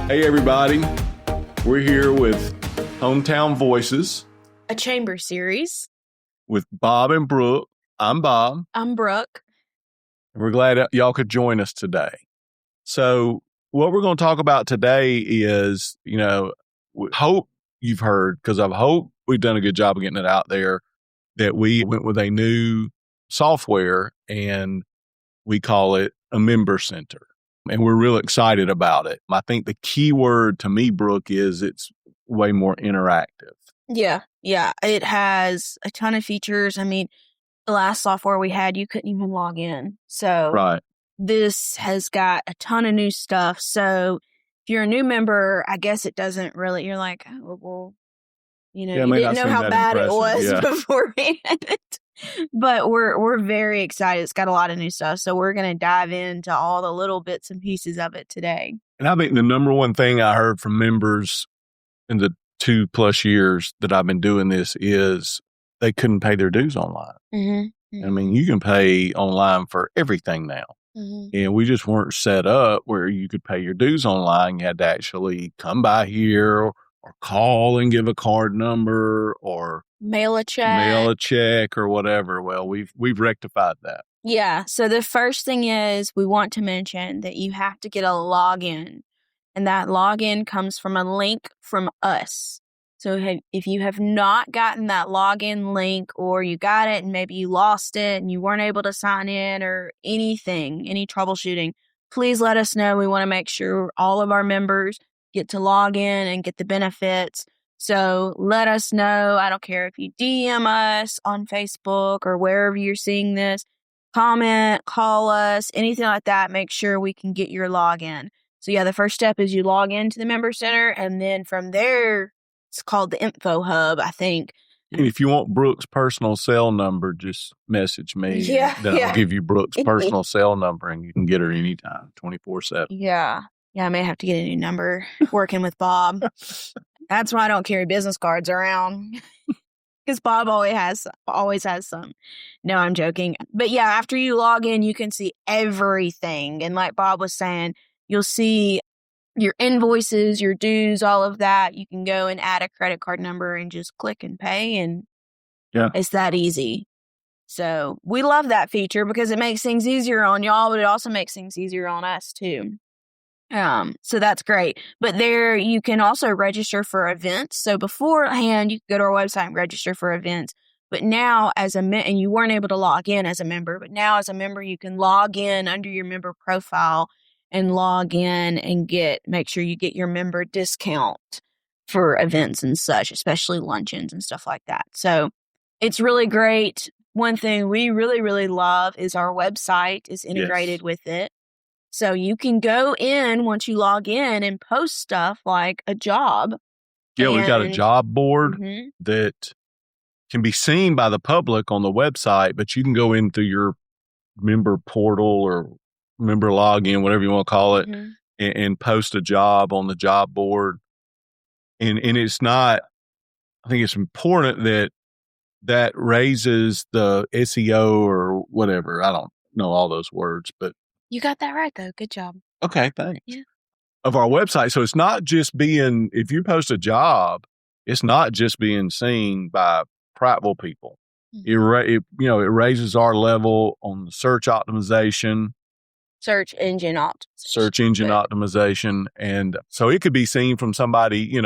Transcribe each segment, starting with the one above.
Hey, everybody. We're here with Hometown Voices A chamber series. with Bob and Brooke. I'm Bob. I'm Brooke. And we're glad that y'all could join us today. So what we're going to talk about today is, we hope you've heard, because I hope we've done a good job of getting it out there, that we went with a new software and we call it a member center. And we're real excited about it. I think the key word to me, Brooke, is it's way more interactive. Yeah. It has a ton of features. I mean, the last software we had, you couldn't even log in. So Right. This has got a ton of new stuff. So if you're a new member, I guess it doesn't really, you're like, oh, well, you didn't know how bad it was beforehand. But we're very excited. It's got a lot of new stuff. So we're going to dive into all the little bits and pieces of it today. And I think the number one thing I heard from members in the 2+ years that I've been doing this is they couldn't pay their dues online. Mm-hmm. I mean, you can pay online for everything now. Mm-hmm. And we just weren't set up where you could pay your dues online. You had to actually come by here or call and give a card number or mail a check or whatever. Well, we've rectified that. Yeah. So the first thing is we want to mention that you have to get a login, and that login comes from a link from us. So if you have not gotten that login link, or you got it and maybe you lost it and you weren't able to sign in or anything, any troubleshooting, please let us know. We want to make sure all of our members get to log in and get the benefits. So let us know. I don't care if you DM us on Facebook or wherever you're seeing this. Comment, call us, anything like that. Make sure we can get your login. So yeah, the first step is you log into the member center, and then from there, it's called the Info Hub, I think. And if you want Brooke's personal cell number, just message me. I'll give you Brooke's personal cell number, and you can get her anytime, 24/7. Yeah, I may have to get a new number working with Bob. That's why I don't carry business cards around. Because Bob always has some. No, I'm joking. But yeah, after you log in, you can see everything. And like Bob was saying, you'll see your invoices, your dues, all of that. You can go and add a credit card number and just click and pay. And it's that easy. So we love that feature because it makes things easier on y'all, but it also makes things easier on us too. So that's great. But there you can also register for events. So beforehand, you could go to our website and register for events. But now and you weren't able to log in as a member, but now as a member, you can log in under your member profile and log in and make sure you get your member discount for events and such, especially luncheons and stuff like that. So it's really great. One thing we really, really love is our website is integrated with it. So you can go in once you log in and post stuff like a job. Yeah, we've got a job board that can be seen by the public on the website, but you can go into your member portal or member login, whatever you want to call it, and post a job on the job board. And it's not, I think it's important that raises the SEO or whatever. I don't know all those words, but you got that right, though. Good job. Okay, thanks. Yeah. Of our website. So it's not just if you post a job, it's not just being seen by Prattville people. Mm-hmm. It raises our level on the search optimization. Search engine optimization. And so it could be seen from somebody,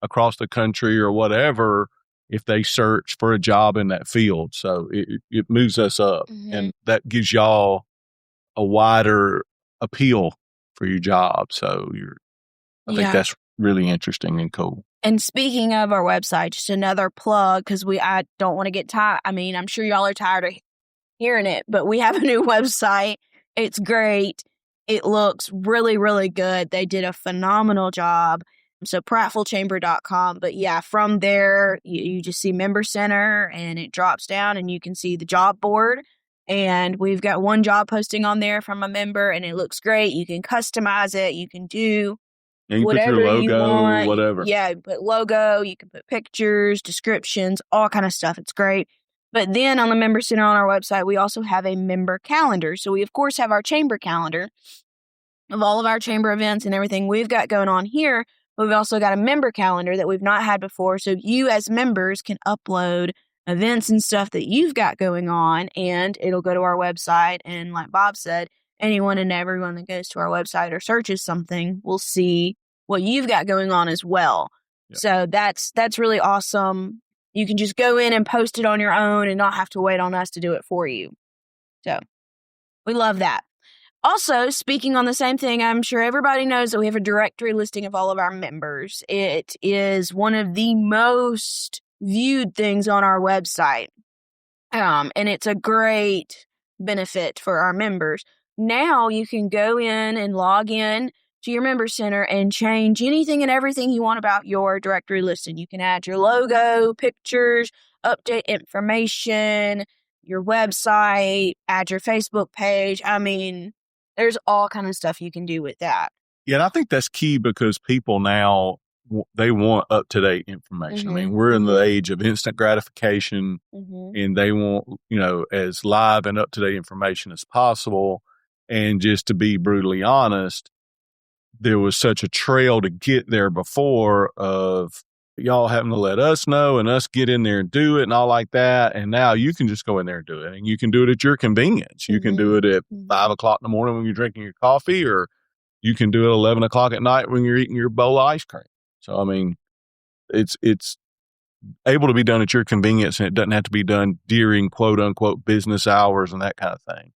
across the country or whatever, if they search for a job in that field. So it moves us up, and that gives y'all a wider appeal for your job. So I think that's really interesting and cool. And speaking of our website, just another plug, because I don't want to get tired. I mean, I'm sure y'all are tired of hearing it, but we have a new website. It's great. It looks really, really good. They did a phenomenal job. So prattvillechamber.com. But yeah, from there, you just see Member Center, and it drops down and you can see the job board. And we've got one job posting on there from a member, and it looks great. You can customize it. You can do whatever put your logo, you want. Whatever. Yeah, put logo. You can put pictures, descriptions, all kind of stuff. It's great. But then on the Member Center on our website, we also have a member calendar. So we, of course, have our chamber calendar. of all of our chamber events and everything we've got going on here. We've also got a member calendar that we've not had before. So you as members can upload events and stuff that you've got going on, and it'll go to our website. And like Bob said, anyone and everyone that goes to our website or searches something will see what you've got going on as well. Yep. So that's really awesome. You can just go in and post it on your own and not have to wait on us to do it for you. So we love that. Also, speaking on the same thing, I'm sure everybody knows that we have a directory listing of all of our members. It is one of the most viewed things on our website. And it's a great benefit for our members. Now you can go in and log in to your member center and change anything and everything you want about your directory listing. You can add your logo, pictures, update information, your website, add your Facebook page. I mean, there's all kind of stuff you can do with that. Yeah, and I think that's key because people now, they want up-to-date information. I mean, we're in the age of instant gratification, and they want, as live and up-to-date information as possible. And just to be brutally honest, there was such a trail to get there before of y'all having to let us know and us get in there and do it and all like that. And now you can just go in there and do it. And you can do it at your convenience. You can do it at 5 o'clock in the morning when you're drinking your coffee, or you can do it 11 o'clock at night when you're eating your bowl of ice cream. So, I mean, it's able to be done at your convenience, and it doesn't have to be done during quote unquote business hours and that kind of thing.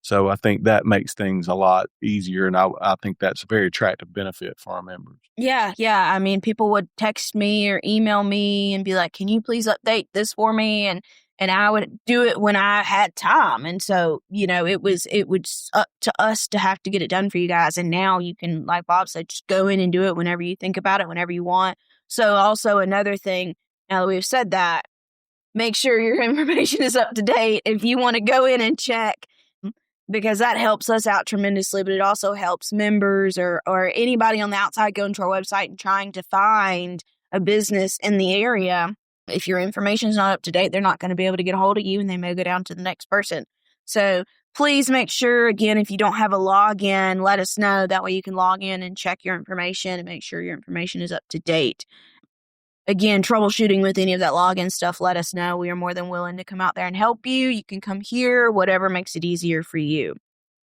So I think that makes things a lot easier, and I think that's a very attractive benefit for our members. Yeah. I mean, people would text me or email me and be like, can you please update this for me? And I would do it when I had time. And so, it was up to us to have to get it done for you guys. And now you can, like Bob said, just go in and do it whenever you think about it, whenever you want. So also another thing, now that we've said that, make sure your information is up to date if you want to go in and check, because that helps us out tremendously, but it also helps members or anybody on the outside going to our website and trying to find a business in the area. If your information is not up to date, they're not going to be able to get a hold of you, and they may go down to the next person. So please make sure, again, if you don't have a login, let us know. That way you can log in and check your information and make sure your information is up to date. Again, troubleshooting with any of that login stuff, let us know. We are more than willing to come out there and help you. You can come here, whatever makes it easier for you.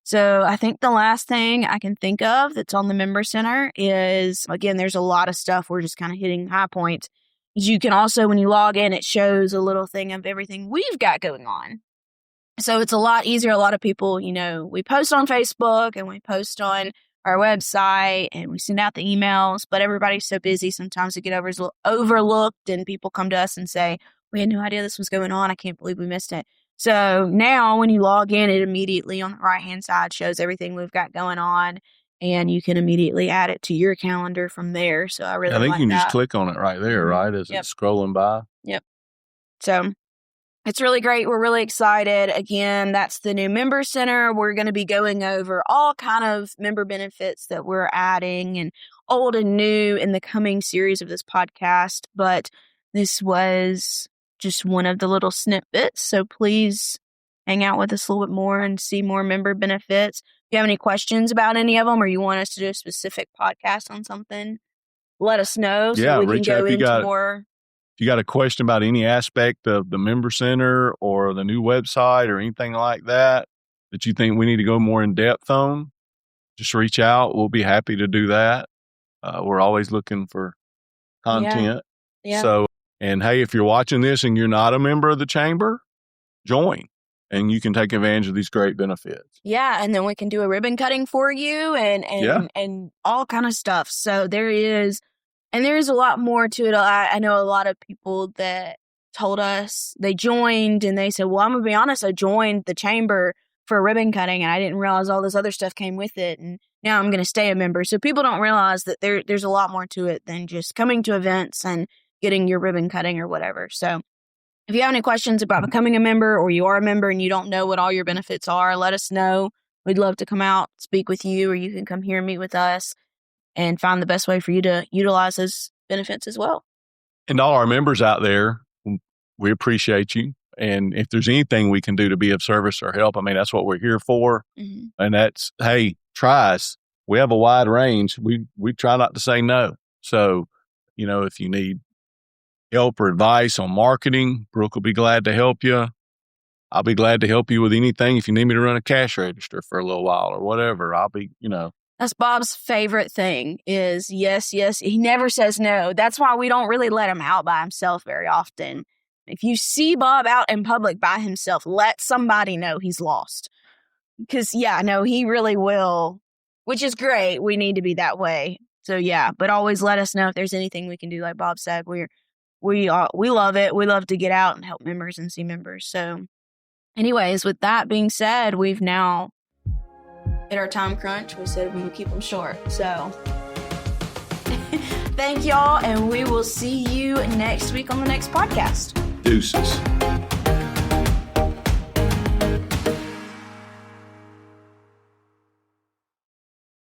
So I think the last thing I can think of that's on the Member Center is, again, there's a lot of stuff. We're just kind of hitting high points. You can also, when you log in, it shows a little thing of everything we've got going on. So it's a lot easier. A lot of people, we post on Facebook and we post on our website and we send out the emails, but everybody's so busy. Sometimes we get overlooked, and people come to us and say, we had no idea this was going on. I can't believe we missed it. So now when you log in, it immediately on the right-hand side shows everything we've got going on, and you can immediately add it to your calendar from there. So I think you can just click on it right there, right? As it's scrolling by. Yep. So it's really great. We're really excited. Again, that's the new Member Center. We're going to be going over all kind of member benefits that we're adding, and old and new, in the coming series of this podcast. But this was just one of the little snippets. So please hang out with us a little bit more and see more member benefits. If you have any questions about any of them, or you want us to do a specific podcast on something, let us know so we can go into more. If you got a question about any aspect of the Member Center or the new website or anything like that you think we need to go more in depth on, just reach out. We'll be happy to do that. We're always looking for content. Yeah. So, and hey, if you're watching this and you're not a member of the chamber, join, and you can take advantage of these great benefits. Yeah, and then we can do a ribbon cutting for you and all kind of stuff. So there is a lot more to it. I know a lot of people that told us they joined and they said, well, I'm going to be honest, I joined the chamber for ribbon cutting and I didn't realize all this other stuff came with it. And now I'm going to stay a member. So people don't realize that there's a lot more to it than just coming to events and getting your ribbon cutting or whatever. So if you have any questions about becoming a member, or you are a member and you don't know what all your benefits are, let us know. We'd love to come out, speak with you, or you can come here and meet with us and find the best way for you to utilize those benefits as well. And all our members out there, we appreciate you. And if there's anything we can do to be of service or help, I mean, that's what we're here for. Mm-hmm. And that's, hey, try us. we have a wide range. We try not to say no. So, if you need help or advice on marketing, Brooke will be glad to help you. I'll be glad to help you with anything. If you need me to run a cash register for a little while or whatever, I'll be, That's Bob's favorite thing is yes. He never says no. That's why we don't really let him out by himself very often. If you see Bob out in public by himself, let somebody know he's lost. Because, he really will, which is great. We need to be that way. So, but always let us know if there's anything we can do. Like Bob said, we love it. We love to get out and help members and see members. So, anyways, with that being said, we've now hit our time crunch. We said we would keep them short. So, thank y'all, and we will see you next week on the next podcast. Deuces.